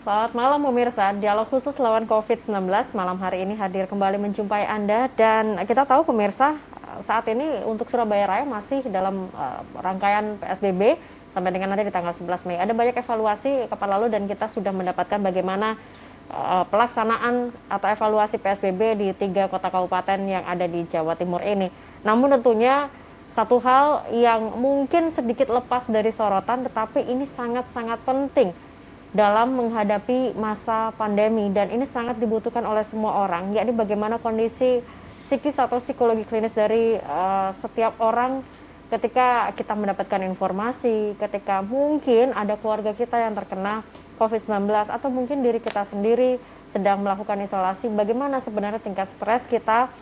Selamat malam pemirsa, dialog khusus lawan COVID-19 malam hari ini hadir kembali menjumpai Anda. Dan kita tahu pemirsa, saat ini untuk Surabaya Raya masih dalam rangkaian PSBB sampai dengan nanti di tanggal 11 Mei. Ada banyak evaluasi kapan lalu dan kita sudah mendapatkan bagaimana pelaksanaan atau evaluasi PSBB di 3 kota kabupaten yang ada di Jawa Timur ini. Namun tentunya satu hal yang mungkin sedikit lepas dari sorotan, tetapi ini sangat-sangat penting dalam menghadapi masa pandemi dan ini sangat dibutuhkan oleh semua orang, yakni bagaimana kondisi psikis atau psikologi klinis dari setiap orang ketika kita mendapatkan informasi, ketika mungkin ada keluarga kita yang terkena COVID-19 atau mungkin diri kita sendiri sedang melakukan isolasi, bagaimana sebenarnya tingkat stres kita.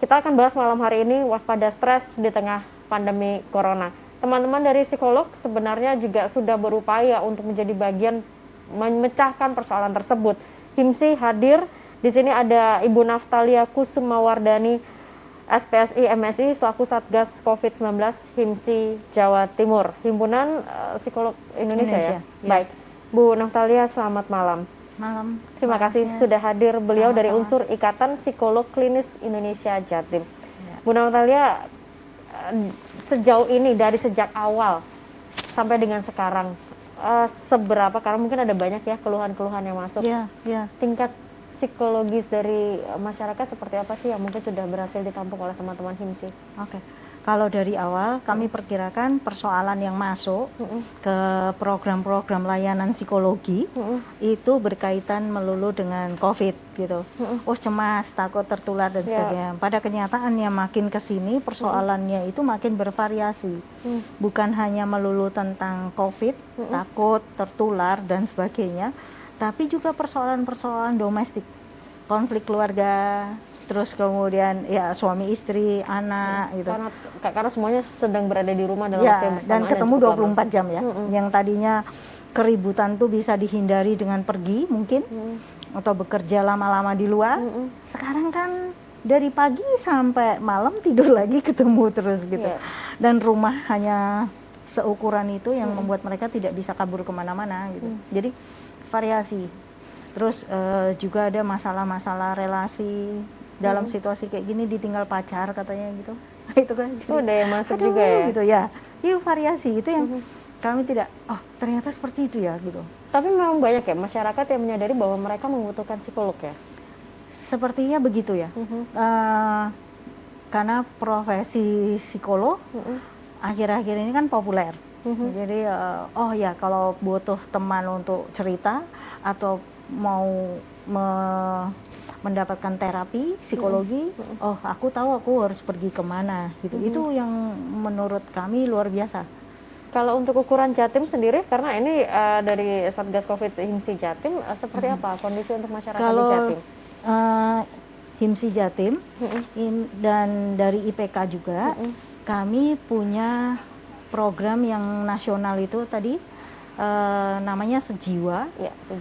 Kita akan bahas malam hari ini waspada stres di tengah pandemi corona. Teman-teman dari psikolog sebenarnya juga sudah berupaya untuk menjadi bagian memecahkan persoalan tersebut. HIMSI hadir. Di sini ada Ibu Naftalia Kusumawardani, SPSI MSI selaku Satgas COVID-19 HIMSI Jawa Timur, Himpunan Psikolog Indonesia ya? Baik. Bu Naftalia, selamat malam. Malam. Terima kasih sudah hadir. Beliau dari unsur Ikatan Psikolog Klinis Indonesia Jatim. Ya. Bu Naftalia, sejauh ini dari sejak awal sampai dengan sekarang seberapa, karena mungkin ada banyak ya keluhan-keluhan yang masuk, tingkat psikologis dari masyarakat seperti apa sih yang mungkin sudah berhasil ditampung oleh teman-teman HIMSI? Oke. Kalau dari awal kami perkirakan persoalan yang masuk ke program-program layanan psikologi itu berkaitan melulu dengan COVID gitu. Oh, cemas, takut tertular dan sebagainya. Pada kenyataannya makin ke sini persoalannya itu makin bervariasi. Bukan hanya melulu tentang COVID, takut tertular dan sebagainya, tapi juga persoalan-persoalan domestik, konflik keluarga, terus kemudian ya suami istri, anak gitu. Karena semuanya sedang berada di rumah dalam waktu yang bersamaan dan ketemu 24 jam ya. Yang tadinya keributan tuh bisa dihindari dengan pergi mungkin atau bekerja lama-lama di luar. Sekarang kan dari pagi sampai malam tidur lagi ketemu terus gitu. Dan rumah hanya seukuran itu yang membuat mereka tidak bisa kabur kemana-mana gitu. Jadi variasi. Terus juga ada masalah-masalah relasi. Dalam situasi kayak gini ditinggal pacar katanya gitu. Itu kan ada yang masuk juga ya gitu ya. Iya, variasi itu yang kami tidak, oh ternyata seperti itu ya gitu. Tapi memang banyak ya masyarakat yang menyadari bahwa mereka membutuhkan psikolog ya. Sepertinya begitu ya. Karena profesi psikolog akhir-akhir ini kan populer. Jadi oh ya kalau butuh teman untuk cerita atau mau mendapatkan terapi psikologi, oh aku tahu aku harus pergi kemana gitu. Itu yang menurut kami luar biasa. Kalau untuk ukuran Jatim sendiri, karena ini dari Satgas Covid HIMSI Jatim, seperti apa kondisi untuk masyarakat di Jatim? HIMSI Jatim dan dari IPK juga, kami punya program yang nasional itu tadi. Namanya Sejiwa,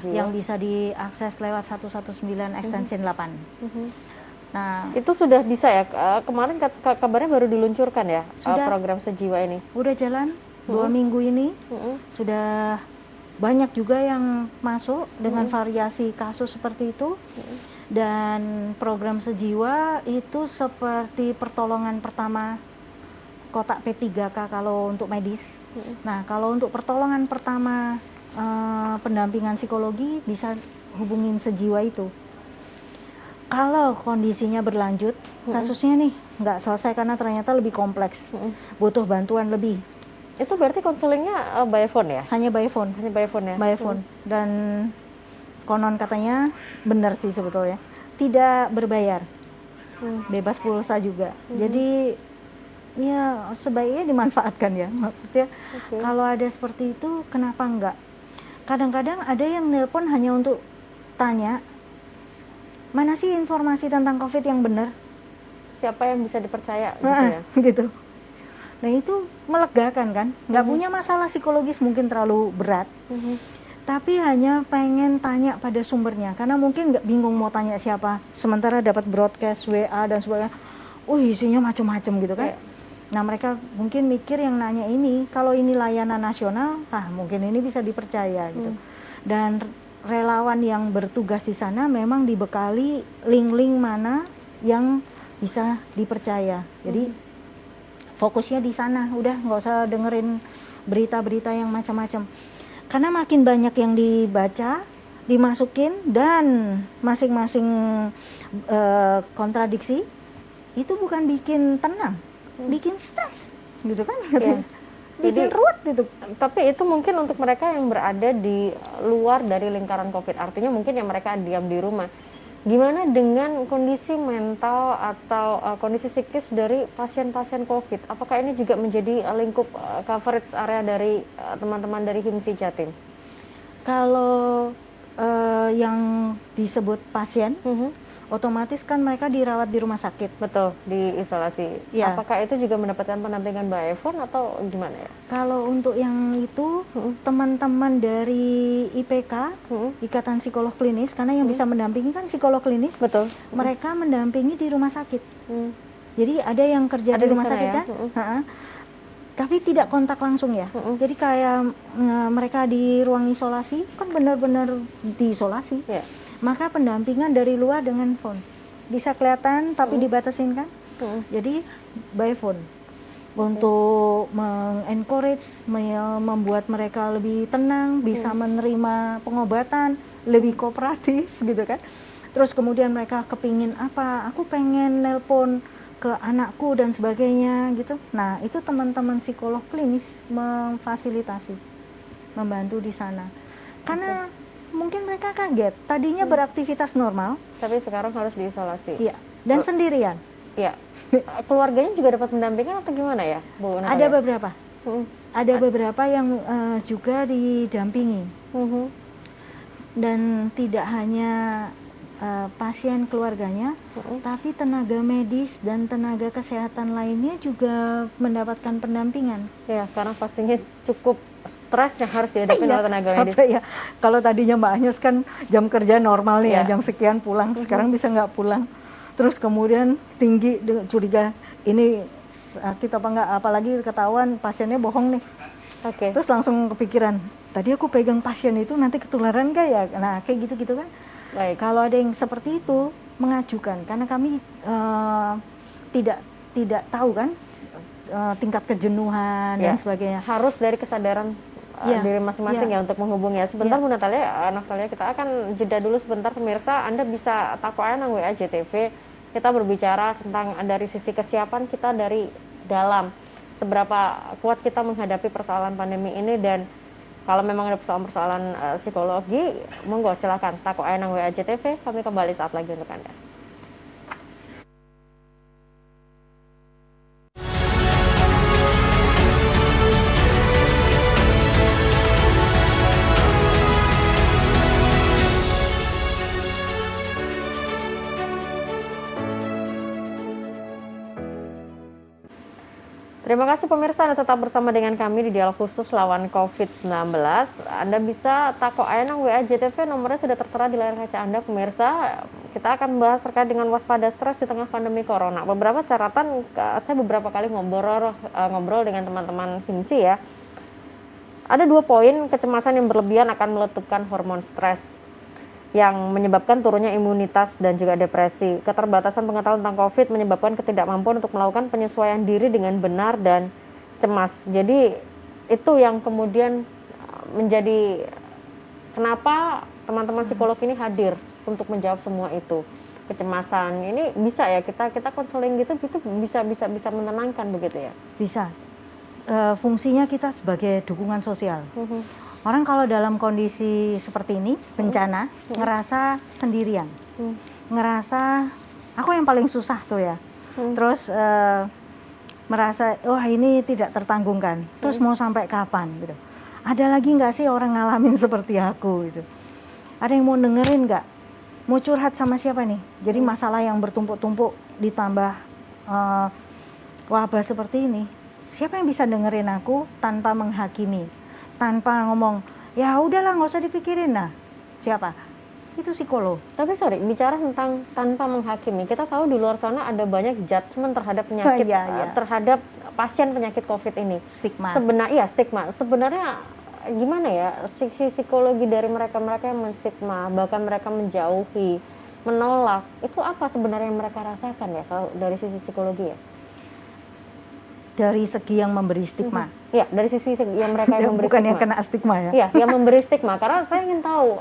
yang bisa diakses lewat 119 extension 8. Nah, itu sudah bisa ya? Kemarin kabarnya baru diluncurkan ya program Sejiwa ini? Udah jalan 2 minggu ini, sudah banyak juga yang masuk dengan variasi kasus seperti itu. Dan program Sejiwa itu seperti pertolongan pertama kotak P3K kalau untuk medis. Nah, kalau untuk pertolongan pertama pendampingan psikologi bisa hubungin Sejiwa itu. Kalau kondisinya berlanjut, kasusnya nih nggak selesai karena ternyata lebih kompleks, butuh bantuan lebih. Itu berarti konselingnya by phone ya? Hanya by phone. Hanya by phone ya? By phone. Dan konon katanya benar sih sebetulnya, tidak berbayar, bebas pulsa juga. Jadi ya sebaiknya dimanfaatkan ya, maksudnya kalau ada seperti itu kenapa enggak. Kadang-kadang ada yang nelpon hanya untuk tanya mana sih informasi tentang COVID yang benar, siapa yang bisa dipercaya gitu ya gitu. Nah itu melegakan kan, nggak punya masalah psikologis mungkin terlalu berat, tapi hanya pengen tanya pada sumbernya karena mungkin nggak bingung mau tanya siapa, sementara dapat broadcast WA dan sebagainya, isinya macam-macam gitu kan. Nah mereka mungkin mikir yang nanya ini, kalau ini layanan nasional, mungkin ini bisa dipercaya gitu. Dan relawan yang bertugas di sana memang dibekali link-link mana yang bisa dipercaya. Jadi fokusnya di sana, udah nggak usah dengerin berita-berita yang macam-macam. Karena makin banyak yang dibaca, dimasukin, dan masing-masing kontradiksi, itu bukan bikin tenang, bikin stres, gitu kan? Iya. Bikin ruwet gitu. Tapi itu mungkin untuk mereka yang berada di luar dari lingkaran COVID, artinya mungkin yang mereka diam di rumah. Gimana dengan kondisi mental atau kondisi psikis dari pasien-pasien COVID? Apakah ini juga menjadi lingkup coverage area dari teman-teman dari HIMSI Jatim? Kalau yang disebut pasien, otomatis kan mereka dirawat di rumah sakit. Betul, di isolasi. Ya. Apakah itu juga mendapatkan pendampingan by phone atau gimana ya? Kalau untuk yang itu, teman-teman dari IPK, Ikatan Psikolog Klinis, karena yang bisa mendampingi kan psikolog klinis, Betul. mereka mendampingi di rumah sakit. Jadi ada yang kerja di rumah sakit kan, tapi tidak kontak langsung ya. Jadi kayak mereka di ruang isolasi, kan benar-benar diisolasi. Ya. Maka pendampingan dari luar dengan phone. Bisa kelihatan tapi dibatasin kan. Jadi by phone. Untuk mengencourage, membuat mereka lebih tenang, bisa menerima pengobatan, lebih kooperatif gitu kan. Terus kemudian mereka kepingin apa, aku pengen nelpon ke anakku dan sebagainya gitu. Nah itu teman-teman psikolog klinis memfasilitasi, membantu di sana. Karena mungkin mereka kaget, tadinya beraktivitas normal, Tapi sekarang harus diisolasi. iya, dan sendirian. Iya. Keluarganya juga dapat pendampingan atau gimana ya, Bu Natalia? Ada beberapa, Mm. ada beberapa yang juga didampingi, Mhm. dan tidak hanya pasien keluarganya, tapi tenaga medis dan tenaga kesehatan lainnya juga mendapatkan pendampingan. Ya, karena pastinya cukup stres yang harus dihadapi oleh tenaga medis. Capek ya. Kalau tadinya Mbak Agnes kan jam kerja normal nih Iya. ya, jam sekian pulang, sekarang bisa nggak pulang. Terus kemudian tinggi curiga ini sakit apa enggak, apalagi ketahuan pasiennya bohong nih. Oke. Terus langsung kepikiran, tadi aku pegang pasien itu nanti ketularan nggak ya? Nah kayak gitu-gitu kan. Baik. Kalau ada yang seperti itu mengajukan, karena kami tidak tahu kan tingkat kejenuhan dan sebagainya. Harus dari kesadaran diri masing-masing ya untuk menghubungi ya. Sebentar Bu Natalia, kita akan jeda dulu sebentar pemirsa. Anda bisa takoan nang WA JTV. Kita berbicara tentang dari sisi kesiapan kita dari dalam. Seberapa kuat kita menghadapi persoalan pandemi ini, dan kalau memang ada persoalan-persoalan psikologi, monggo silakan takoan nang WA JTV. Kami kembali saat lagi untuk Anda. Terima kasih pemirsa, Anda tetap bersama dengan kami di dialog khusus lawan COVID-19. Anda bisa tako nang WA JTV, nomornya sudah tertera di layar kaca Anda pemirsa. Kita akan membahas terkait dengan waspada stres di tengah pandemi corona. Beberapa catatan, saya beberapa kali ngobrol dengan teman-teman HIMSI ya. Ada 2 poin, kecemasan yang berlebihan akan meletupkan hormon stres yang menyebabkan turunnya imunitas dan juga depresi. Keterbatasan pengetahuan tentang COVID menyebabkan ketidakmampuan untuk melakukan penyesuaian diri dengan benar dan cemas. Jadi itu yang kemudian menjadi kenapa teman-teman psikolog ini hadir untuk menjawab semua itu. Kecemasan ini bisa ya kita konseling gitu bisa menenangkan begitu ya. Bisa. Fungsinya kita sebagai dukungan sosial. Orang kalau dalam kondisi seperti ini, bencana, ngerasa sendirian, ngerasa aku yang paling susah tuh ya, terus merasa wah ini tidak tertanggungkan, terus mau sampai kapan gitu. Ada lagi nggak sih orang ngalamin seperti aku gitu? Ada yang mau dengerin nggak? Mau curhat sama siapa nih? Jadi masalah yang bertumpuk-tumpuk ditambah wabah seperti ini, siapa yang bisa dengerin aku tanpa menghakimi? Tanpa ngomong, ya udahlah nggak usah dipikirin. Nah, siapa? Itu psikolog. Tapi sorry, bicara tentang tanpa menghakimi, kita tahu di luar sana ada banyak judgement terhadap penyakit, terhadap pasien penyakit COVID ini. Stigma. Stigma. Sebenarnya gimana ya, sisi psikologi dari mereka-mereka yang menstigma, bahkan mereka menjauhi, menolak, itu apa sebenarnya yang mereka rasakan ya kalau dari sisi psikologi ya? Dari segi yang memberi stigma. Ya, dari sisi yang mereka yang memberi Bukan stigma. yang kena stigma ya. Iya, yang memberi stigma. Karena saya ingin tahu,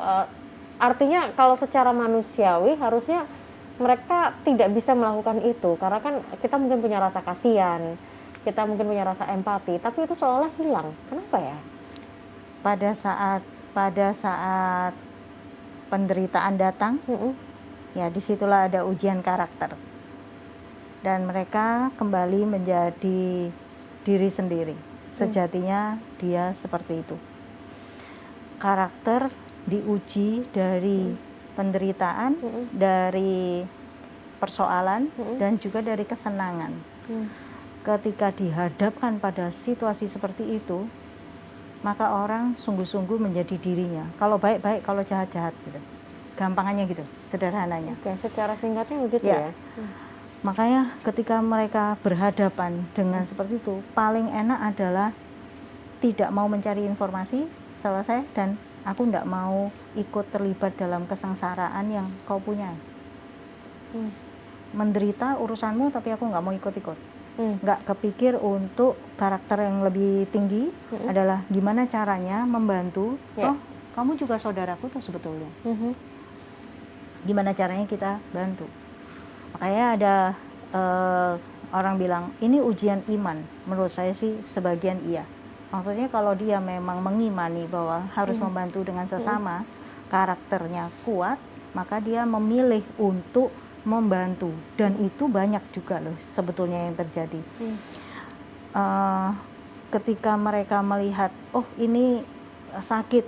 artinya kalau secara manusiawi harusnya mereka tidak bisa melakukan itu. Karena kan kita mungkin punya rasa kasihan, kita mungkin punya rasa empati, tapi itu seolah hilang. Kenapa ya? Pada saat penderitaan datang, ya disitulah ada ujian karakter. Dan mereka kembali menjadi diri sendiri. Sejatinya dia seperti itu. Karakter diuji dari penderitaan, dari persoalan, dan juga dari kesenangan. Ketika dihadapkan pada situasi seperti itu, maka orang sungguh-sungguh menjadi dirinya. Kalau baik-baik, kalau jahat-jahat gitu. Gampangannya gitu, sederhananya. Oke, secara singkatnya begitu ya. Makanya ketika mereka berhadapan dengan seperti itu, paling enak adalah tidak mau mencari informasi, selesai, dan aku tidak mau ikut terlibat dalam kesengsaraan yang kau punya. Menderita urusanmu, tapi aku nggak mau ikut-ikut. Nggak kepikir untuk karakter yang lebih tinggi adalah gimana caranya membantu. Toh kamu juga saudaraku tuh sebetulnya. Gimana caranya kita bantu. Makanya ada orang bilang ini ujian iman. Menurut saya sih sebagian iya. Maksudnya kalau dia memang mengimani bahwa harus membantu dengan sesama, karakternya kuat, maka dia memilih untuk membantu. Dan itu banyak juga loh sebetulnya yang terjadi. Ketika mereka melihat, oh ini sakit,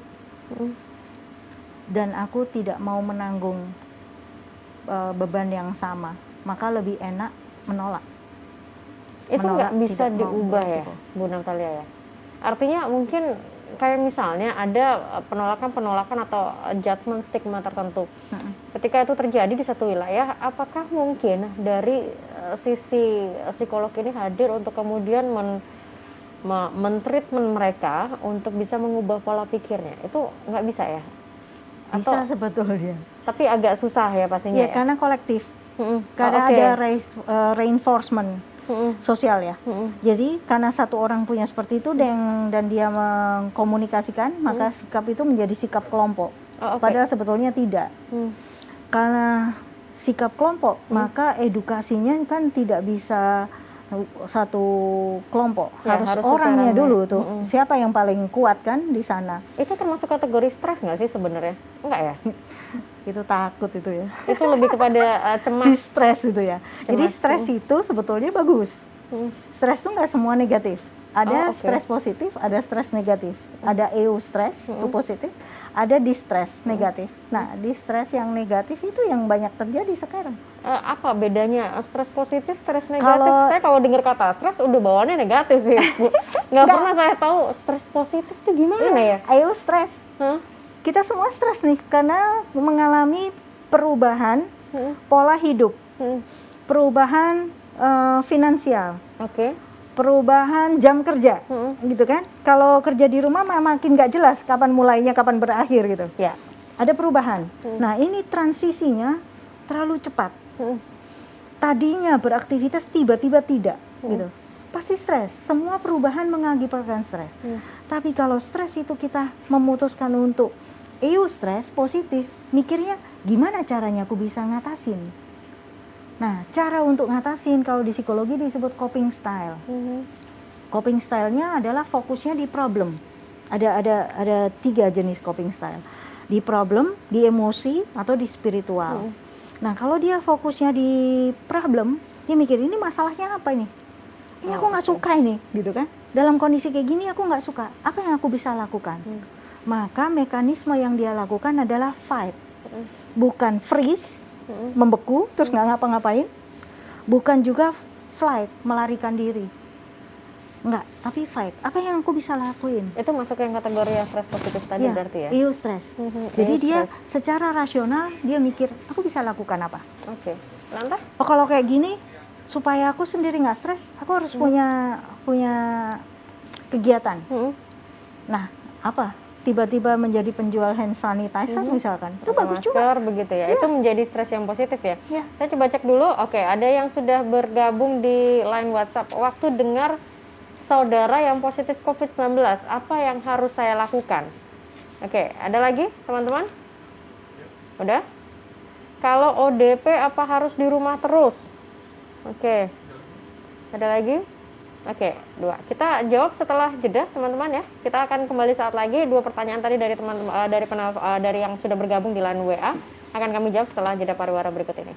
dan aku tidak mau menanggung beban yang sama, maka lebih enak menolak. Itu nggak bisa diubah ya, Bu Natalia ya? Artinya mungkin kayak misalnya ada penolakan atau judgement stigma tertentu. Ketika itu terjadi di satu wilayah, apakah mungkin dari sisi psikolog ini hadir untuk kemudian men-treatment mereka untuk bisa mengubah pola pikirnya? Itu nggak bisa ya? Bisa sebetulnya. Tapi agak susah ya pastinya ya? Karena kolektif. Karena ada reinforcement sosial ya. Jadi karena satu orang punya seperti itu dan dia mengkomunikasikan, maka sikap itu menjadi sikap kelompok. Padahal sebetulnya tidak. Karena sikap kelompok, maka edukasinya kan tidak bisa satu kelompok, harus orangnya dulu tuh. Siapa yang paling kuat kan di sana. Itu termasuk kategori stres nggak sih sebenarnya? Enggak ya? Itu takut itu ya. Itu lebih kepada cemas. Stres itu ya. Jadi stres itu sebetulnya bagus. Stres itu nggak semua negatif. Ada stres positif, ada stres negatif. Ada eustress itu positif, ada distress negatif. Nah, distress yang negatif itu yang banyak terjadi sekarang. Apa bedanya stres positif, stres negatif? Saya kalau dengar kata stres udah bawaannya negatif sih, Bu. Nggak pernah saya tahu stres positif itu gimana ya? Eustress. Kita semua stres nih karena mengalami perubahan pola hidup, perubahan finansial, perubahan jam kerja, gitu kan? Kalau kerja di rumah makin nggak jelas kapan mulainya, kapan berakhir gitu. Ya. Ada perubahan. Nah ini transisinya terlalu cepat. Tadinya beraktivitas tiba-tiba tidak, gitu. Pasti stres. Semua perubahan mengakibatkan stres. Tapi kalau stres itu kita memutuskan untuk eustress positif, mikirnya gimana caranya aku bisa ngatasin. Nah, cara untuk ngatasin kalau di psikologi disebut coping style. Coping style-nya adalah fokusnya di problem. Ada 3 jenis coping style. Di problem, di emosi, atau di spiritual. Nah, kalau dia fokusnya di problem, dia mikir ini masalahnya apa ini? Ini aku nggak suka ini, gitu kan? Dalam kondisi kayak gini aku nggak suka. Apa yang aku bisa lakukan? Maka mekanisme yang dia lakukan adalah fight, bukan freeze, membeku terus nggak ngapa-ngapain, bukan juga flight, melarikan diri, nggak, tapi fight. Apa yang aku bisa lakuin? Itu masuk yang kategori yang stres positif tadi berarti ya? Eustress. Jadi dia secara rasional dia mikir, aku bisa lakukan apa? Lantas? Oh, kalau kayak gini, supaya aku sendiri nggak stres, aku harus punya kegiatan. Nah, tiba-tiba menjadi penjual hand sanitizer misalkan, itu Pakai bagus juga. masker begitu ya. Itu menjadi stres yang positif ya. Ya. Saya coba cek dulu. Oke, ada yang sudah bergabung di line WhatsApp. Waktu dengar saudara yang positif COVID-19, apa yang harus saya lakukan? Oke, ada lagi teman-teman? Udah? Kalau ODP apa harus di rumah terus? Oke. Ada lagi? Oke, 2. Kita jawab setelah jeda, teman-teman ya. Kita akan kembali saat lagi. 2 pertanyaan tadi dari teman-teman dari yang sudah bergabung di line WA akan kami jawab setelah jeda pariwara berikut ini.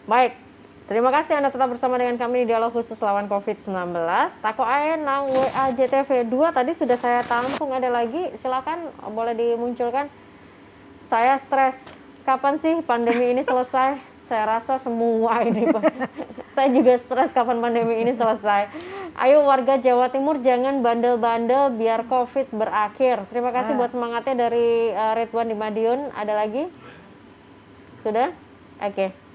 Baik, terima kasih Anda tetap bersama dengan kami di Dialog Khusus Lawan COVID-19. Tako ae nang WA JTV 2 tadi sudah saya tampung, ada lagi, silakan boleh dimunculkan. Saya stres, kapan sih pandemi ini selesai? Saya rasa semua ini Pak. Saya juga stres kapan pandemi ini selesai. Ayo warga Jawa Timur jangan bandel-bandel biar COVID berakhir. Terima kasih buat semangatnya dari Ridwan di Madiun. Ada lagi? Sudah? Oke.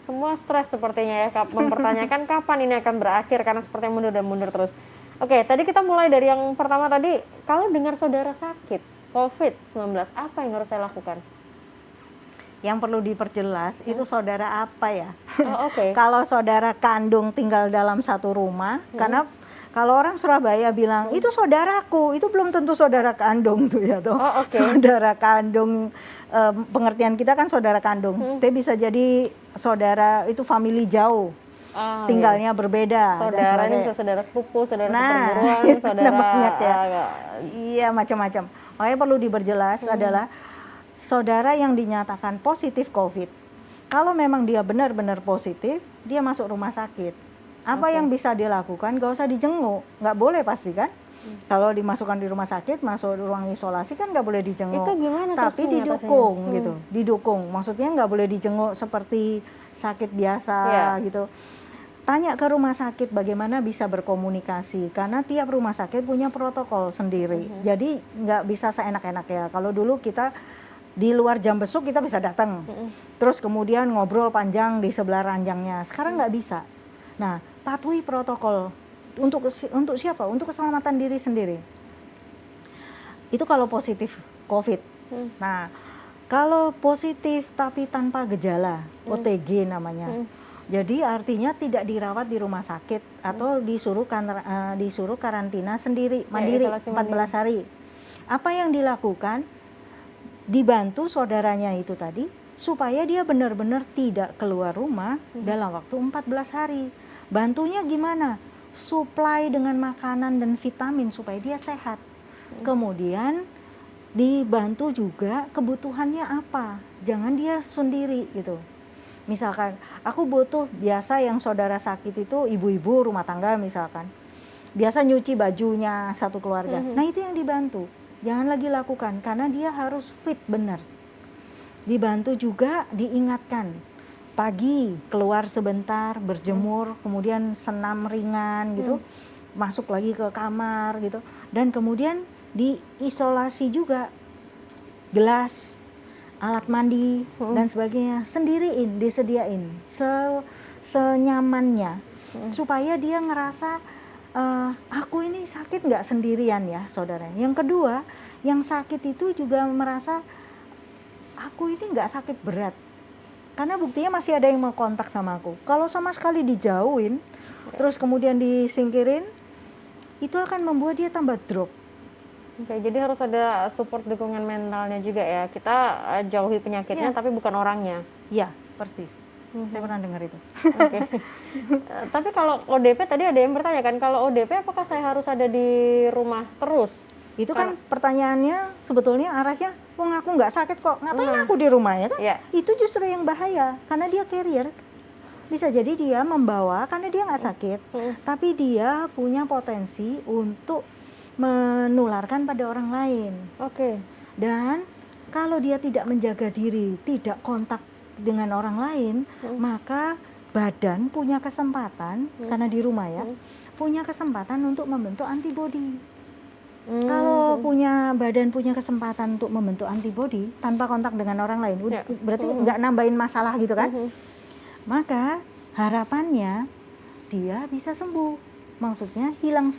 Semua stres sepertinya ya, mempertanyakan kapan ini akan berakhir karena sepertinya mundur dan mundur terus. Oke, tadi kita mulai dari yang pertama tadi, kalau dengar saudara sakit COVID-19, apa yang harus saya lakukan? Yang perlu diperjelas itu saudara apa ya? Oh, oke. Kalau saudara kandung tinggal dalam satu rumah, karena kalau orang Surabaya bilang itu saudaraku, itu belum tentu saudara kandung tuh ya tuh. Oh, oke. Saudara kandung, pengertian kita kan saudara kandung. Tapi bisa jadi saudara itu family jauh, tinggalnya berbeda. Saudara ini bisa saudara sepupu, saudara seperguruan, itu saudara banyak ya. Iya, macam-macam. Makanya perlu diperjelas adalah saudara yang dinyatakan positif COVID. Kalau memang dia benar-benar positif, dia masuk rumah sakit. Apa yang bisa dilakukan? Gak usah dijenguk, nggak boleh pasti kan? Kalau dimasukkan di rumah sakit, masuk ruang isolasi kan nggak boleh dijenguk. Itu gimana? Tapi didukung gitu, didukung. Maksudnya nggak boleh dijenguk seperti sakit biasa gitu. Tanya ke rumah sakit bagaimana bisa berkomunikasi, karena tiap rumah sakit punya protokol sendiri. Jadi nggak bisa seenak-enak ya. Kalau dulu kita di luar jam besuk kita bisa datang, terus kemudian ngobrol panjang di sebelah ranjangnya. Sekarang nggak bisa. Nah, patuhi protokol untuk siapa? Untuk keselamatan diri sendiri. Itu kalau positif COVID. Nah, kalau positif tapi tanpa gejala, OTG namanya. Jadi artinya tidak dirawat di rumah sakit atau disuruh karantina sendiri, mandiri, 14 hari. Apa yang dilakukan? Dibantu saudaranya itu tadi supaya dia benar-benar tidak keluar rumah dalam waktu 14 hari. Bantunya gimana? Suplai dengan makanan dan vitamin supaya dia sehat. Kemudian dibantu juga kebutuhannya apa. Jangan dia sendiri gitu. Misalkan aku butuh, biasa yang saudara sakit itu ibu-ibu rumah tangga misalkan. Biasa nyuci bajunya satu keluarga. Nah itu yang dibantu. Jangan lagi lakukan karena dia harus fit benar. Dibantu juga diingatkan. Pagi keluar sebentar berjemur, kemudian senam ringan gitu, masuk lagi ke kamar gitu, dan kemudian diisolasi juga, gelas, alat mandi dan sebagainya disediain senyamannya supaya dia ngerasa aku ini sakit nggak sendirian ya saudara. Yang kedua, yang sakit itu juga merasa aku ini nggak sakit berat. Karena buktinya masih ada yang mau kontak sama aku. Kalau sama sekali dijauhin, terus kemudian disingkirin, itu akan membuat dia tambah drop. Oke, jadi harus ada support dukungan mentalnya juga ya. Kita jauhi penyakitnya, tapi bukan orangnya. Iya, persis. Saya pernah dengar itu. Oke. Tapi kalau ODP tadi ada yang bertanya kan, kalau ODP apakah saya harus ada di rumah terus? Itu kan pertanyaannya sebetulnya arahnya, wong aku nggak sakit kok, ngapain aku di rumah ya kan? Itu justru yang bahaya, karena dia carrier. Bisa jadi dia membawa karena dia nggak sakit, tapi dia punya potensi untuk menularkan pada orang lain. Oke. Dan kalau dia tidak menjaga diri, tidak kontak dengan orang lain, maka badan punya kesempatan karena di rumah ya, punya kesempatan untuk membentuk antibodi. Kalau badan punya kesempatan untuk membentuk antibodi tanpa kontak dengan orang lain, berarti nggak nambahin masalah gitu kan? Maka harapannya dia bisa sembuh. Maksudnya hilang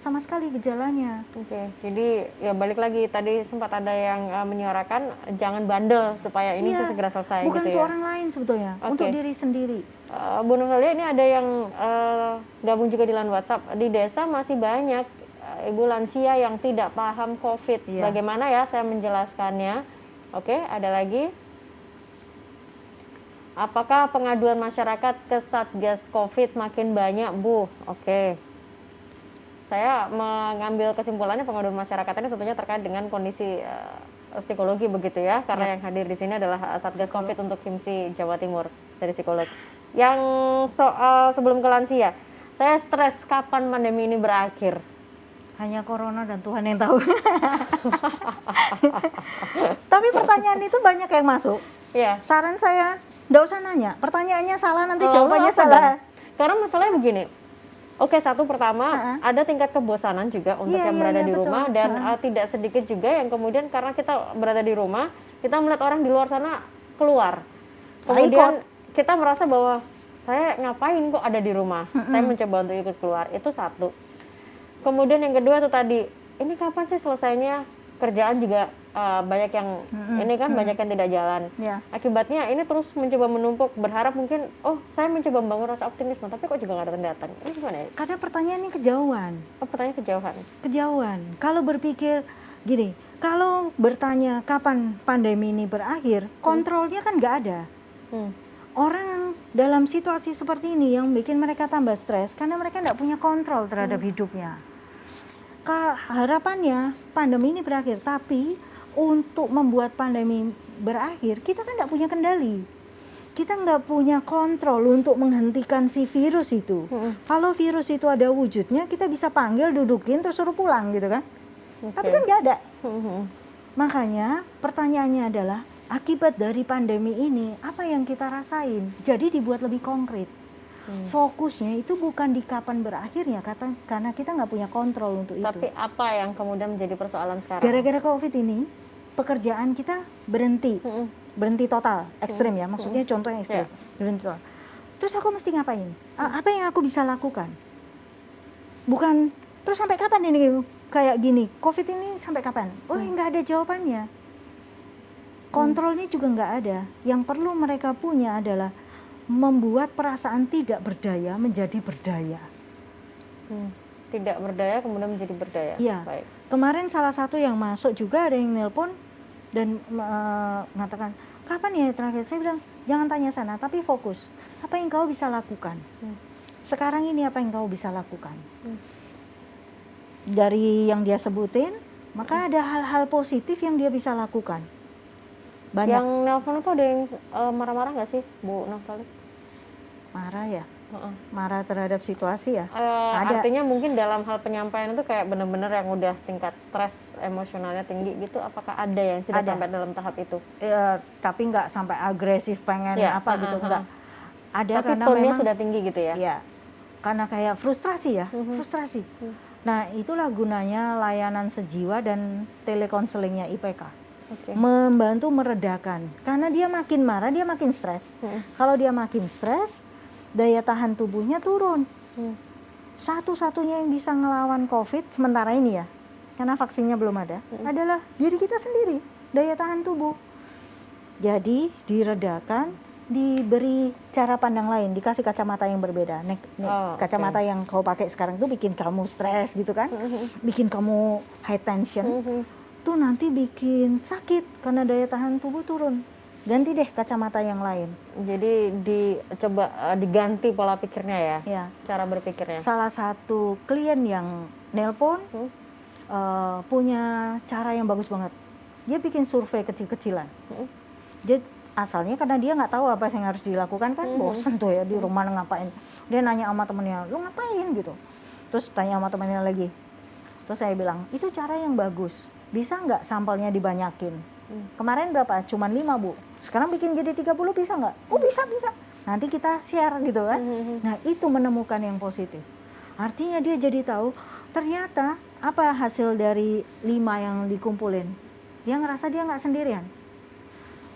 sama sekali gejalanya. Oke, jadi ya balik lagi tadi sempat ada yang menyuarakan jangan bandel supaya ini segera selesai bukan gitu untuk ya. orang lain sebetulnya, untuk diri sendiri. Bu Nurhalia, ini ada yang gabung juga di line WhatsApp. Di desa masih banyak ibu lansia yang tidak paham COVID. Bagaimana ya saya menjelaskannya? Oke, ada lagi. Apakah pengaduan masyarakat ke Satgas COVID makin banyak, Bu? Oke. Saya mengambil kesimpulannya pengaduan masyarakat ini tentunya terkait dengan kondisi psikologi begitu ya, karena yang hadir di sini adalah Satgas COVID untuk HIMSI Jawa Timur dari psikolog. Yang soal sebelum ke lansia, saya stres kapan pandemi ini berakhir? Hanya corona dan Tuhan yang tahu. Tapi pertanyaan itu banyak yang masuk. Iya. Saran saya, nggak usah nanya. Pertanyaannya salah, nanti jawabannya salah. Karena masalahnya begini. Oke, satu pertama ada tingkat kebosanan juga untuk yang berada di rumah, dan tidak sedikit juga yang kemudian karena kita berada di rumah, kita melihat orang di luar sana keluar. Kemudian kita merasa bahwa saya ngapain kok ada di rumah? Saya mencoba untuk ikut keluar. Itu satu. Kemudian yang kedua itu tadi, ini kapan sih selesainya? Kerjaan juga banyak yang ini kan banyak yang tidak jalan. Akibatnya ini terus mencoba menumpuk, berharap mungkin saya mencoba membangun rasa optimisme, tapi kok juga nggak datang-datang. Ini gimana ya? Karena pertanyaan ini kejauhan. Pertanyaan kejauhan. Kejauhan. Kalau berpikir gini, kalau bertanya kapan pandemi ini berakhir, kontrolnya kan nggak ada. Orang dalam situasi seperti ini yang bikin mereka tambah stres karena mereka nggak punya kontrol terhadap hidupnya. Harapannya pandemi ini berakhir, tapi untuk membuat pandemi berakhir kita kan nggak punya kendali, kita nggak punya kontrol untuk menghentikan si virus itu. Kalau virus itu ada wujudnya, kita bisa panggil, dudukin, terus suruh pulang gitu kan. Tapi kan nggak ada. Makanya pertanyaannya adalah akibat dari pandemi ini apa yang kita rasain, jadi dibuat lebih konkret. Fokusnya itu bukan di kapan berakhirnya, karena kita nggak punya kontrol untuk itu. Tapi apa yang kemudian menjadi persoalan sekarang? Gara-gara COVID ini, pekerjaan kita berhenti total, ekstrim ya, maksudnya contohnya ekstrim, berhenti total. Terus aku mesti ngapain? Apa yang aku bisa lakukan? Bukan, terus sampai kapan ini kayak gini? COVID ini sampai kapan? Nggak ada jawabannya. Kontrolnya juga nggak ada. Yang perlu mereka punya adalah membuat perasaan tidak berdaya menjadi berdaya. Tidak berdaya kemudian menjadi berdaya. Iya. Baik. Kemarin salah satu yang masuk juga ada yang nelpon dan mengatakan, kapan ya terakhir? Saya bilang, jangan tanya sana, tapi fokus. Apa yang kau bisa lakukan? Sekarang ini apa yang kau bisa lakukan? Dari yang dia sebutin, maka ada hal-hal positif yang dia bisa lakukan. Banyak. Yang nelpon itu ada yang marah-marah nggak sih, Bu Nafali? Marah ya? Marah terhadap situasi ya? Ada. Artinya mungkin dalam hal penyampaian itu kayak benar-benar yang udah tingkat stres emosionalnya tinggi gitu, apakah ada yang sudah sampai dalam tahap itu? Tapi nggak sampai agresif pengen gitu, enggak. Ada. Tapi karena tone-nya memang sudah tinggi gitu ya? Iya, karena kayak frustrasi ya, frustrasi. Nah itulah gunanya layanan sejiwa dan telekonselingnya IPK. Membantu meredakan, karena dia makin marah, dia makin stres. Kalau dia makin stres, daya tahan tubuhnya turun. Satu-satunya yang bisa ngelawan COVID sementara ini ya, karena vaksinnya belum ada, adalah diri kita sendiri, daya tahan tubuh. Jadi diredakan, diberi cara pandang lain, dikasih kacamata yang berbeda. Kacamata yang kau pakai sekarang tuh bikin kamu stres gitu kan, bikin kamu high tension. Tuh nanti bikin sakit karena daya tahan tubuh turun. Ganti deh kacamata yang lain. Jadi dicoba diganti pola pikirnya ya, cara berpikirnya. Salah satu klien yang nelpon punya cara yang bagus banget. Dia bikin survei kecil-kecilan. Dia asalnya karena dia nggak tahu apa yang harus dilakukan kan, bosen tuh ya di rumah ngapain. Dia nanya sama temennya, lu ngapain gitu. Terus tanya sama temennya lagi. Terus saya bilang, itu cara yang bagus. Bisa nggak sampelnya dibanyakin? Kemarin berapa? Cuman 5 Bu. Sekarang bikin jadi 30 bisa nggak? Oh bisa. Nanti kita share gitu kan. Nah itu menemukan yang positif. Artinya dia jadi tahu ternyata apa hasil dari 5 yang dikumpulin. Dia ngerasa dia nggak sendirian.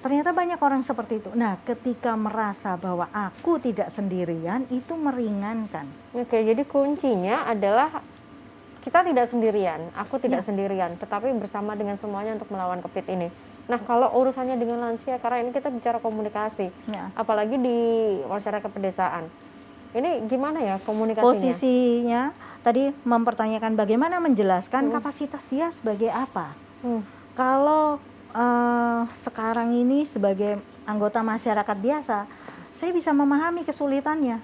Ternyata banyak orang seperti itu. Nah, ketika merasa bahwa aku tidak sendirian, itu meringankan. Oke, jadi kuncinya adalah kita tidak sendirian, aku tidak Ya. sendirian, tetapi bersama dengan semuanya untuk melawan COVID ini. Nah, kalau urusannya dengan lansia, karena ini kita bicara komunikasi, Ya. apalagi di masyarakat pedesaan. Ini gimana ya komunikasinya? Posisinya tadi mempertanyakan bagaimana menjelaskan kapasitas dia sebagai apa. Kalau sekarang ini sebagai anggota masyarakat biasa, saya bisa memahami kesulitannya.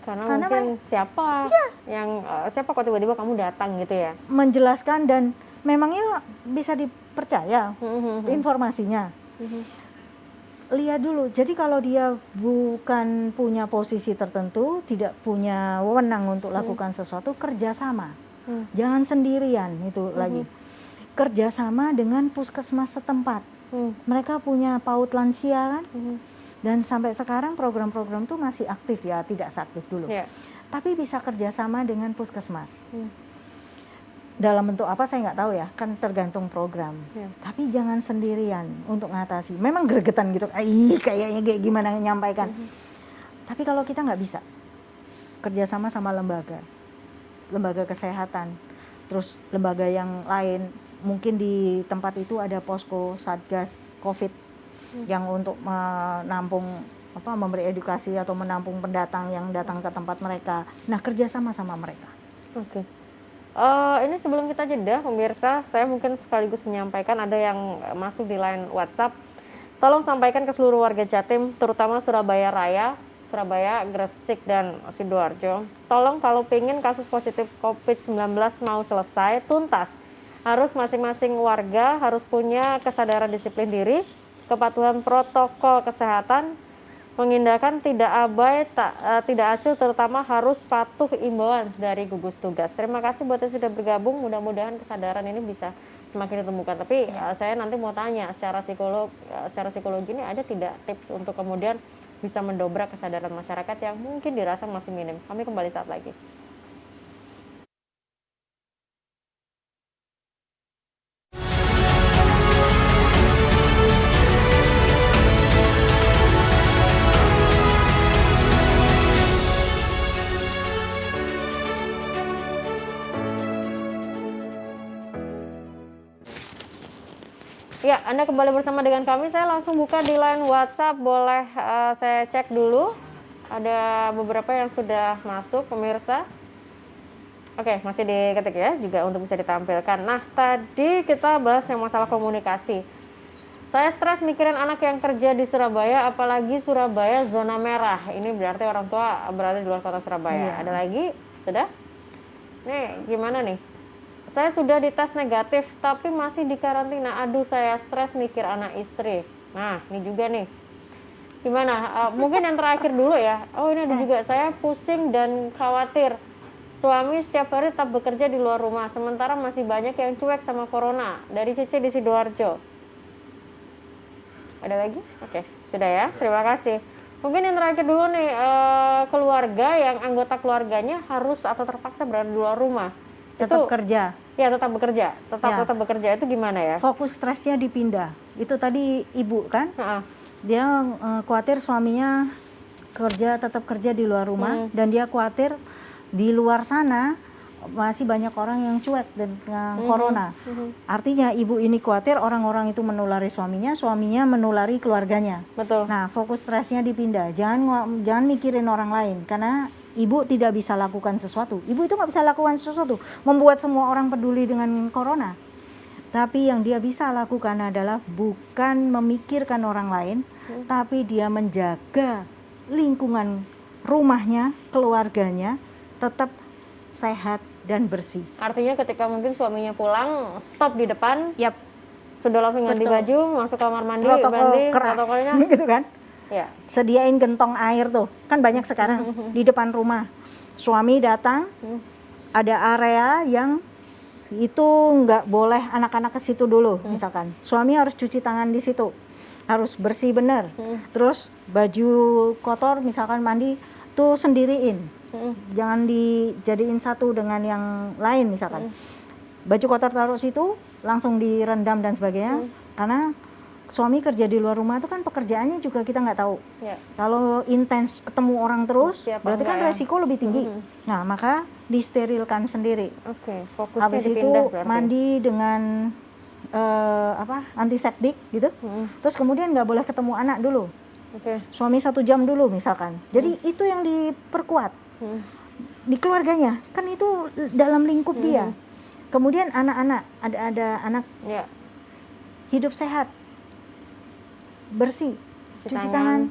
Karena Karena mungkin siapa yang siapa kok tiba-tiba kamu datang gitu ya? Menjelaskan dan memangnya bisa dipercaya informasinya. Lihat dulu, jadi kalau dia bukan punya posisi tertentu, tidak punya wewenang untuk lakukan sesuatu, kerjasama. Jangan sendirian itu lagi. Kerjasama dengan puskesmas setempat. Mereka punya PAUD lansia kan, dan sampai sekarang program-program itu masih aktif ya, tidak seaktif dulu. Yeah. Tapi bisa kerjasama dengan puskesmas. Dalam bentuk apa saya nggak tahu ya, kan tergantung program. Yeah. Tapi jangan sendirian untuk ngatasi. Memang gregetan gitu, kayaknya kayak gimana nyampaikan. Tapi kalau kita nggak bisa, kerjasama sama lembaga kesehatan, terus lembaga yang lain, mungkin di tempat itu ada posko Satgas COVID yang untuk menampung memberi edukasi atau menampung pendatang yang datang ke tempat mereka. Nah, kerjasama sama mereka. Oke. Ini sebelum kita jeda, pemirsa, saya mungkin sekaligus menyampaikan ada yang masuk di line WhatsApp. Tolong sampaikan ke seluruh warga Jatim, terutama Surabaya Raya, Surabaya, Gresik, dan Sidoarjo. Tolong kalau pengen kasus positif COVID-19 mau selesai, tuntas, harus masing-masing warga harus punya kesadaran disiplin diri, kepatuhan protokol kesehatan, mengindahkan tidak abai, tidak acuh, terutama harus patuh imbauan dari gugus tugas. Terima kasih buat yang sudah bergabung, mudah-mudahan kesadaran ini bisa semakin ditemukan. Tapi saya nanti mau tanya, secara psikologi ini ada tidak tips untuk kemudian bisa mendobrak kesadaran masyarakat yang mungkin dirasa masih minim. Kami kembali saat lagi. Ya, Anda kembali bersama dengan kami. Saya langsung buka di line WhatsApp. Boleh saya cek dulu. Ada beberapa yang sudah masuk, pemirsa. Oke, masih diketik ya, juga untuk bisa ditampilkan. Nah, tadi kita bahas yang masalah komunikasi. Saya stres mikirin anak yang kerja di Surabaya, apalagi Surabaya zona merah. Ini berarti orang tua berada di luar kota Surabaya. Ada lagi? Sudah? Nih, gimana nih? Saya sudah dites negatif, tapi masih di karantina. Aduh, saya stres mikir anak istri. Nah, ini juga nih. Gimana? Mungkin yang terakhir dulu ya. Oh, ini ada juga. Saya pusing dan khawatir. Suami setiap hari tetap bekerja di luar rumah. Sementara masih banyak yang cuek sama corona. Dari Cece di Sidoarjo. Ada lagi? Oke, sudah ya. Terima kasih. Mungkin yang terakhir dulu nih. Keluarga yang anggota keluarganya harus atau terpaksa berada di luar rumah. Tetap kerja. Ya, tetap bekerja. Tetap bekerja itu gimana ya? Fokus stresnya dipindah. Itu tadi ibu kan? Dia khawatir suaminya tetap kerja di luar rumah, dan dia khawatir di luar sana masih banyak orang yang cuek dengan corona. Artinya ibu ini khawatir orang-orang itu menulari suaminya menulari keluarganya. Betul. Nah, fokus stresnya dipindah. Jangan mikirin orang lain, karena ibu tidak bisa lakukan sesuatu. Ibu itu nggak bisa lakukan sesuatu, membuat semua orang peduli dengan corona. Tapi yang dia bisa lakukan adalah bukan memikirkan orang lain, tapi dia menjaga lingkungan rumahnya, keluarganya tetap sehat dan bersih. Artinya ketika mungkin suaminya pulang, stop di depan, sudah langsung ganti Betul. baju, masuk kamar mandi, Protokol keras, protokolnya, gitu kan? ya. Sediain gentong air tuh, kan banyak sekarang di depan rumah. Suami datang, ada area yang itu nggak boleh anak-anak ke situ dulu, misalkan. Suami harus cuci tangan di situ, harus bersih bener. Terus baju kotor, misalkan mandi, tuh sendiriin. Jangan dijadiin satu dengan yang lain misalkan. Baju kotor taruh situ, langsung direndam dan sebagainya. Karena suami kerja di luar rumah itu kan pekerjaannya juga kita nggak tahu. Ya. Kalau intens ketemu orang terus, Siapa berarti kan enggak ya? resiko lebih tinggi. Nah, maka disterilkan sendiri. Oke, fokusnya Habis itu dipindah berarti. mandi dengan antiseptik gitu. Terus kemudian nggak boleh ketemu anak dulu. Oke. Suami 1 jam dulu misalkan. Jadi itu yang diperkuat di keluarganya. Kan itu dalam lingkup dia. Kemudian anak-anak, ada anak Ya. hidup sehat, bersih, Cuci cuci tangan. tangan,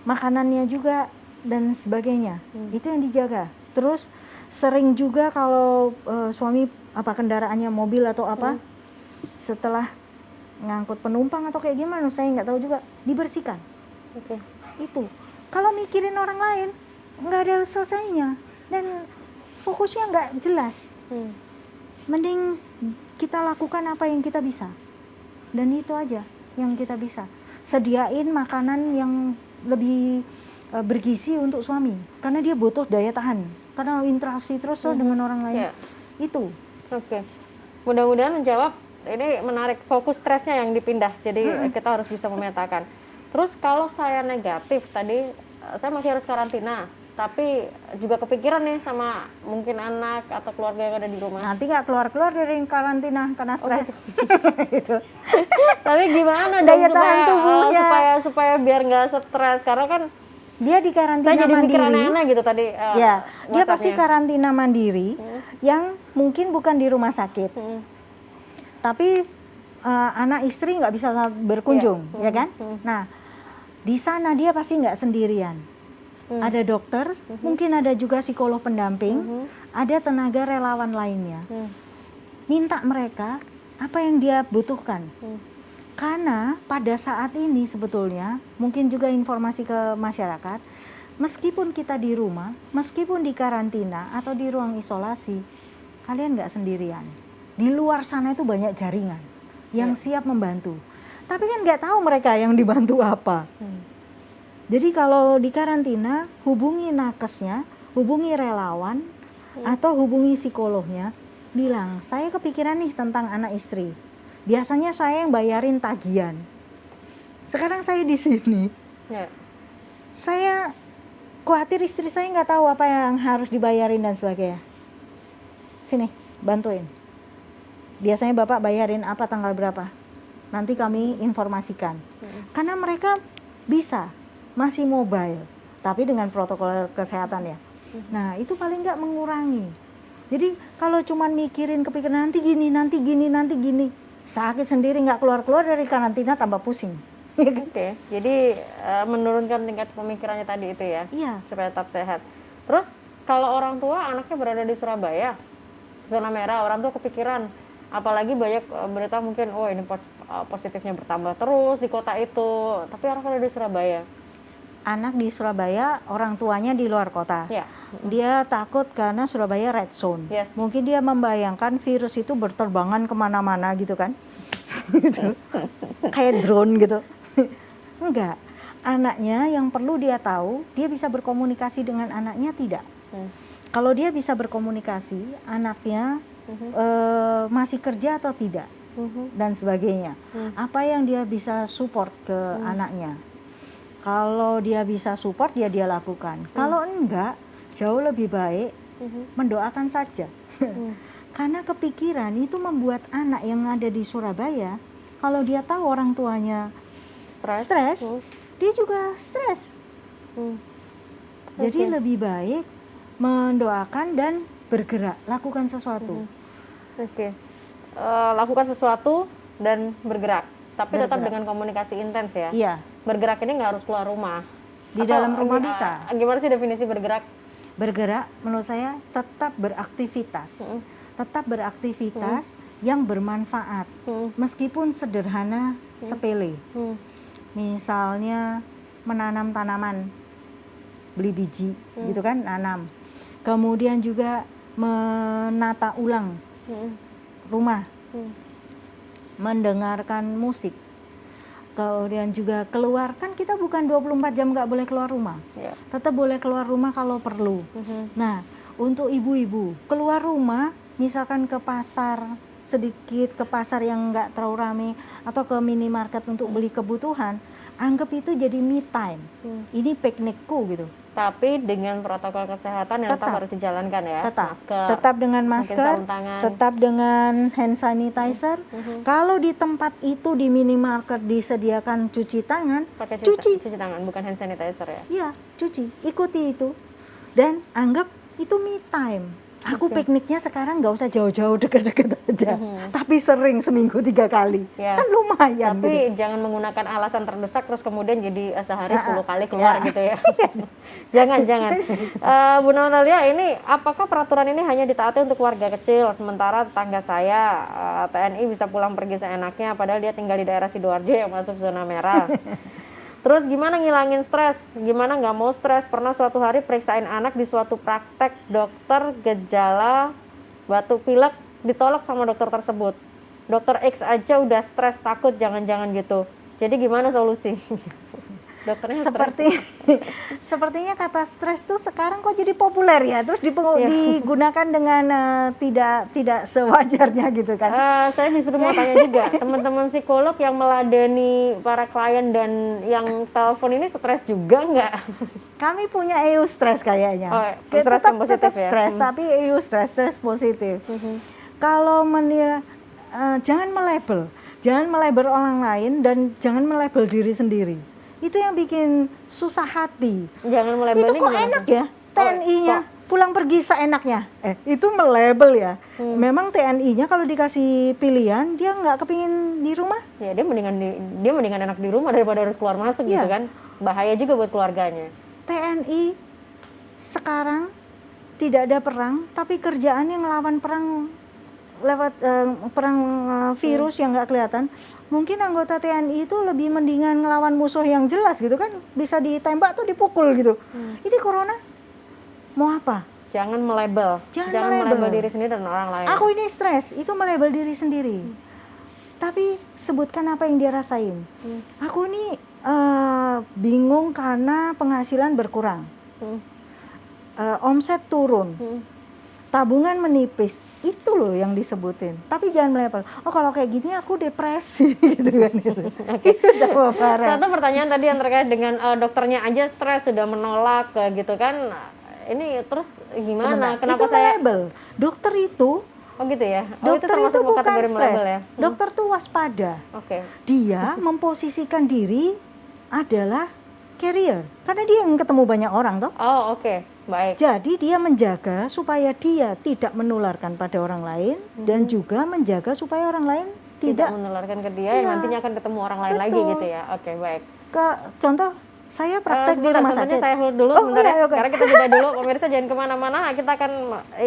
makanannya juga dan sebagainya. Itu yang dijaga. Terus sering juga kalau suami kendaraannya mobil atau apa, setelah ngangkut penumpang atau kayak gimana, saya nggak tahu juga, dibersihkan. Oke. Itu kalau mikirin orang lain nggak ada selesainya dan fokusnya nggak jelas. Mending kita lakukan apa yang kita bisa, dan itu aja yang kita bisa. Sediain makanan yang lebih bergizi untuk suami, karena dia butuh daya tahan, karena interaksi terus dengan orang lain. Ya. Itu Oke. Mudah-mudahan menjawab. Ini menarik, fokus stresnya yang dipindah. Jadi kita harus bisa memetakan. Terus kalau saya negatif tadi, saya masih harus karantina. Tapi juga kepikiran nih sama mungkin anak atau keluarga yang ada di rumah. nanti nggak keluar dari karantina karena stres. Gitu. Tapi gimana dong Daya tahan tubuhnya. supaya biar nggak stres? Karena kan Dia di karantina saya jadi mikir mandiri. aneh-aneh gitu tadi. Ya, dia pasti WhatsApp-nya. karantina mandiri yang mungkin bukan di rumah sakit. Tapi anak istri nggak bisa berkunjung, ya kan? Nah, di sana dia pasti nggak sendirian. Ada dokter, mungkin ada juga psikolog pendamping, ada tenaga relawan lainnya. Minta mereka apa yang dia butuhkan. Karena pada saat ini sebetulnya, mungkin juga informasi ke masyarakat, meskipun kita di rumah, meskipun di karantina atau di ruang isolasi, kalian nggak sendirian. Di luar sana itu banyak jaringan yang siap membantu. Tapi kan nggak tahu mereka yang dibantu apa. Jadi kalau di karantina, hubungi nakesnya, hubungi relawan, atau hubungi psikolognya, bilang, saya kepikiran nih tentang anak istri. Biasanya saya yang bayarin tagihan. Sekarang saya di sini, Ya. saya khawatir istri saya nggak tahu apa yang harus dibayarin dan sebagainya. Sini, bantuin. Biasanya Bapak bayarin apa, tanggal berapa? Nanti kami informasikan. Karena mereka bisa, masih mobile, tapi dengan protokol kesehatan ya. Nah, itu paling nggak mengurangi. Jadi kalau cuman mikirin kepikiran nanti gini, sakit sendiri nggak keluar dari karantina tambah pusing. Oke. Jadi menurunkan tingkat pemikirannya tadi itu ya. Iya. Supaya tetap sehat. Terus kalau orang tua anaknya berada di Surabaya, zona merah, orang tua kepikiran, apalagi banyak berita mungkin, oh ini positifnya bertambah terus di kota itu, tapi orang ada di Surabaya. Anak di Surabaya, orang tuanya di luar kota. Ya. Dia takut karena Surabaya red zone. Yes. Mungkin dia membayangkan virus itu berterbangan kemana-mana gitu kan. Gitu. Kayak drone gitu. Enggak. Anaknya yang perlu dia tahu, dia bisa berkomunikasi dengan anaknya tidak. Kalau dia bisa berkomunikasi, anaknya masih kerja atau tidak, dan sebagainya. Apa yang dia bisa support ke anaknya. Kalau dia bisa support, dia lakukan. Kalau enggak, jauh lebih baik mendoakan saja. Karena kepikiran itu membuat anak yang ada di Surabaya, kalau dia tahu orang tuanya stres, dia juga stres. Jadi lebih baik mendoakan dan bergerak, lakukan sesuatu. Oke. Lakukan sesuatu dan bergerak. Tapi tetap dengan komunikasi intens ya. Iya. Bergerak ini nggak harus keluar rumah. Di dalam rumah bisa. Gimana sih definisi bergerak? Bergerak menurut saya tetap beraktivitas. Tetap beraktivitas yang bermanfaat. Meskipun sederhana, sepele. Misalnya menanam tanaman, beli biji, gitu kan, nanam. Kemudian juga menata ulang rumah, mendengarkan musik, Kemudian juga keluar, kan kita bukan 24 jam nggak boleh keluar rumah. Ya. Tetap boleh keluar rumah kalau perlu. Nah, untuk ibu-ibu keluar rumah, misalkan ke pasar sedikit, ke pasar yang nggak terlalu rame, atau ke minimarket untuk beli kebutuhan, anggap itu jadi me time. Ini piknikku gitu. Tapi dengan protokol kesehatan yang tetap Tetap. harus dijalankan ya. Masker, Tetap dengan mungkin masker, sarung tangan. tetap dengan hand sanitizer. Kalau di tempat itu di minimarket disediakan cuci tangan, Pakai cuci. cuci tangan, bukan hand sanitizer ya. Iya, cuci. Ikuti itu. Dan anggap itu me time. Aku pikniknya sekarang nggak usah jauh-jauh, deket-deket aja. Tapi sering, seminggu 3 kali. Ya. Kan lumayan Tapi gitu. jangan menggunakan alasan terdesak terus kemudian jadi sehari 10 kali Ya. keluar gitu ya. Jangan. Bu Natalia, ini apakah peraturan ini hanya ditaati untuk warga kecil, sementara tetangga saya TNI bisa pulang pergi seenaknya padahal dia tinggal di daerah Sidoarjo yang masuk zona merah. Terus gimana ngilangin stres? Gimana nggak mau stres? Pernah suatu hari periksain anak di suatu praktek dokter, gejala batuk pilek ditolak sama dokter tersebut. Dokter X aja udah stres, takut, jangan-jangan gitu. Jadi gimana solusi? Dokternya Sepertinya kata stres tuh sekarang kok jadi populer ya, terus digunakan dengan tidak sewajarnya gitu kan. Saya justru mau tanya juga, teman-teman psikolog yang meladeni para klien dan yang telepon ini stres juga nggak? Kami punya EU stres kayaknya. Oh, stres yang positif tetap ya? Stres, tapi EU stres positif. Kalau jangan melabel orang lain dan jangan melabel diri sendiri. Itu yang bikin susah hati. Jangan melabel Itu kok enak ya, TNI-nya pulang pergi seenaknya. Itu melabel ya. Memang TNI-nya kalau dikasih pilihan, dia nggak kepingin di rumah. Ya dia mendingan enak di rumah daripada harus keluar masuk gitu kan. Bahaya juga buat keluarganya. TNI sekarang tidak ada perang, tapi kerjaannya ngelawan perang lewat perang virus yang nggak kelihatan. Mungkin anggota TNI itu lebih mendingan ngelawan musuh yang jelas gitu kan, bisa ditembak tuh dipukul gitu. Ini corona mau apa? Jangan melabel. Jangan melabel diri sendiri dan orang lain. Aku ini stres, itu melabel diri sendiri. Tapi sebutkan apa yang dia rasain. Aku ini bingung karena penghasilan berkurang. Omset turun. Tabungan menipis. Itu loh yang disebutin. Tapi jangan melabel. Oh kalau kayak gini aku depresi gitu kan itu. Itu tambah parah. Satu pertanyaan tadi yang terkait dengan dokternya aja stres sudah menolak gitu kan. Ini terus gimana? Sebentar, Kenapa itu melabel. Dokter itu gitu ya? Dokter itu bukan stres. ya? Dokter tuh waspada. Oke. Dia memposisikan diri adalah carrier. Karena dia yang ketemu banyak orang toh. Oh, oke. Baik. Jadi dia menjaga supaya dia tidak menularkan pada orang lain dan juga menjaga supaya orang lain tidak menularkan ke dia yang nantinya akan ketemu orang lain lagi gitu ya. Oke, baik. Contoh saya praktek di rumah sakit. Saya hold dulu sebentar ya. Karena kita jeda dulu. Pemirsa jangan kemana-mana. Kita akan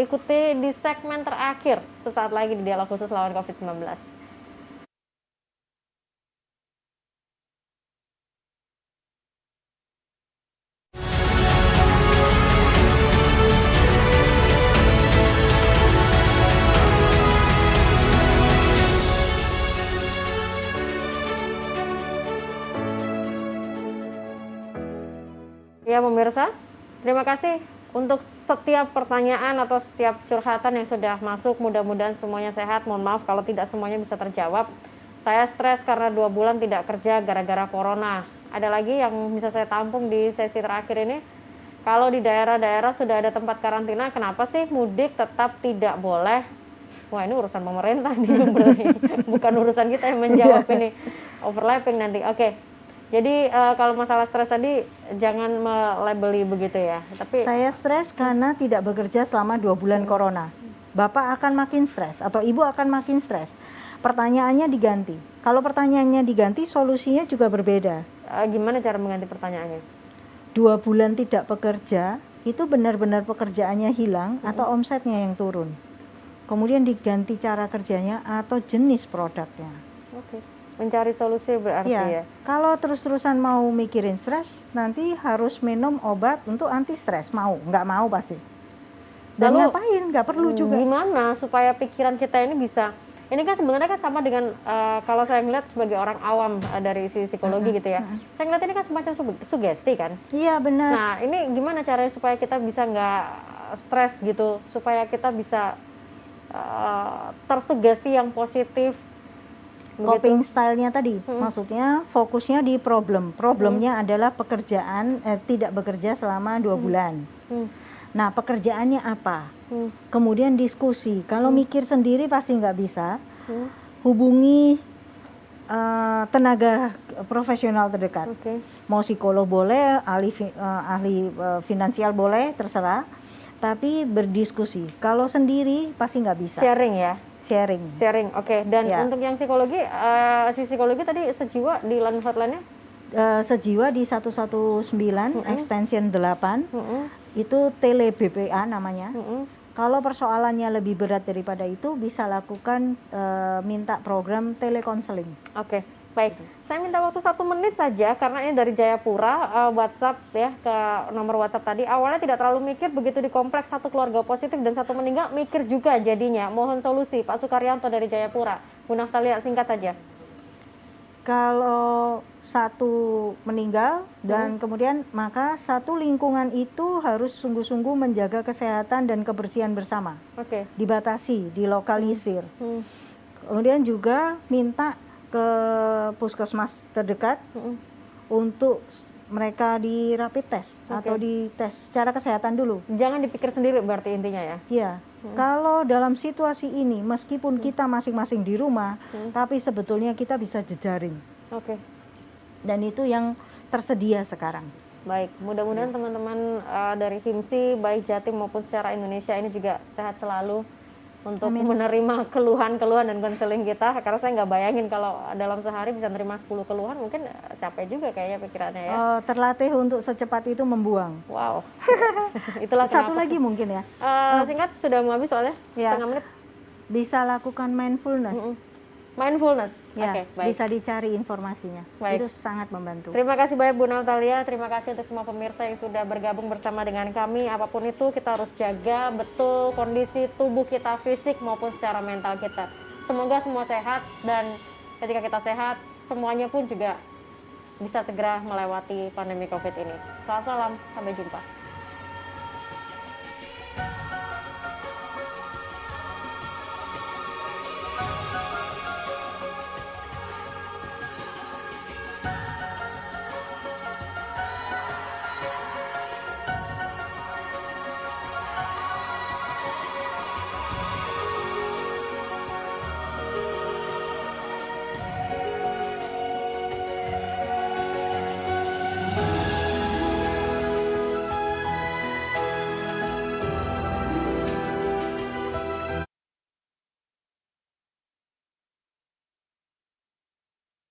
ikuti di segmen terakhir sesaat lagi di Dialog Khusus Lawan COVID-19. Ya pemirsa, terima kasih untuk setiap pertanyaan atau setiap curhatan yang sudah masuk. Mudah-mudahan semuanya sehat. Mohon maaf kalau tidak semuanya bisa terjawab. Saya stres karena 2 bulan tidak kerja gara-gara corona. Ada lagi yang bisa saya tampung di sesi terakhir ini. Kalau di daerah-daerah sudah ada tempat karantina, kenapa sih mudik tetap tidak boleh? Wah ini urusan pemerintah nih, bukan urusan kita yang menjawab ini. Overlapping nanti. Oke. Jadi kalau masalah stres tadi jangan melabeli begitu ya. Tapi saya stres karena tidak bekerja selama 2 bulan corona. Bapak akan makin stres atau ibu akan makin stres. Pertanyaannya diganti. Kalau pertanyaannya diganti, solusinya juga berbeda. Gimana cara mengganti pertanyaannya? 2 bulan tidak bekerja, itu benar-benar pekerjaannya hilang atau omsetnya yang turun. Kemudian diganti cara kerjanya atau jenis produknya. Oke. Mencari solusi berarti ya. Kalau terus-terusan mau mikirin stres, nanti harus minum obat untuk anti stres. Nggak mau pasti. Dan lalu, ngapain? Nggak perlu juga. Gimana supaya pikiran kita ini bisa, Ini kan sebenarnya kan sama dengan kalau saya ngeliat sebagai orang awam dari sisi psikologi gitu ya. Saya ngeliat ini kan semacam sugesti kan. Iya benar. Nah ini gimana caranya supaya kita bisa nggak stres gitu, supaya kita bisa tersugesti yang positif. Coping style-nya tadi, maksudnya fokusnya di problemnya adalah pekerjaan tidak bekerja selama 2 bulan. Nah pekerjaannya apa? Kemudian diskusi. Kalau mikir sendiri pasti nggak bisa. Hubungi tenaga profesional terdekat. Mau psikolog boleh, ahli finansial boleh, terserah. Tapi berdiskusi. Kalau sendiri pasti nggak bisa. Sharing ya. Sharing, oke. Dan untuk yang psikologi, si psikologi tadi sejiwa di line hotline-nya? Sejiwa di 119 extension 8 itu tele BPA namanya. Kalau persoalannya lebih berat daripada itu bisa lakukan minta program telekonseling. Oke, baik. Saya minta waktu 1 menit saja karena ini dari Jayapura, WhatsApp ya, ke nomor WhatsApp tadi. Awalnya tidak terlalu mikir, begitu di kompleks 1 keluarga positif dan 1 meninggal, mikir juga jadinya. Mohon solusi, Pak Sukaryanto dari Jayapura. Bu Naftalia, singkat saja. Kalau 1 meninggal dan kemudian maka 1 lingkungan itu harus sungguh-sungguh menjaga kesehatan dan kebersihan bersama. Dibatasi, dilokalisir. Kemudian juga minta ke puskesmas terdekat untuk mereka di rapid test atau di tes secara kesehatan dulu. Jangan dipikir sendiri berarti intinya ya? Iya. Kalau dalam situasi ini meskipun kita masing-masing di rumah, tapi sebetulnya kita bisa jejaring. Dan itu yang tersedia sekarang. Baik, mudah-mudahan teman-teman dari HIMSI, baik Jatim maupun secara Indonesia ini juga sehat selalu untuk menerima keluhan-keluhan dan konseling kita, karena saya nggak bayangin kalau dalam sehari bisa nerima 10 keluhan, mungkin capek juga kayaknya pikirannya ya. Terlatih untuk secepat itu membuang. Wow. Itulah satu lagi mungkin ya. Singkat, sudah mau habis soalnya, setengah menit. Bisa lakukan mindfulness. Mindfulness, ya, baik. Bisa dicari informasinya. Baik. Itu sangat membantu. Terima kasih banyak Bu Natalia, terima kasih untuk semua pemirsa yang sudah bergabung bersama dengan kami. Apapun itu kita harus jaga betul kondisi tubuh kita, fisik maupun secara mental kita. Semoga semua sehat dan ketika kita sehat, semuanya pun juga bisa segera melewati pandemi COVID ini. Selamat malam, sampai jumpa.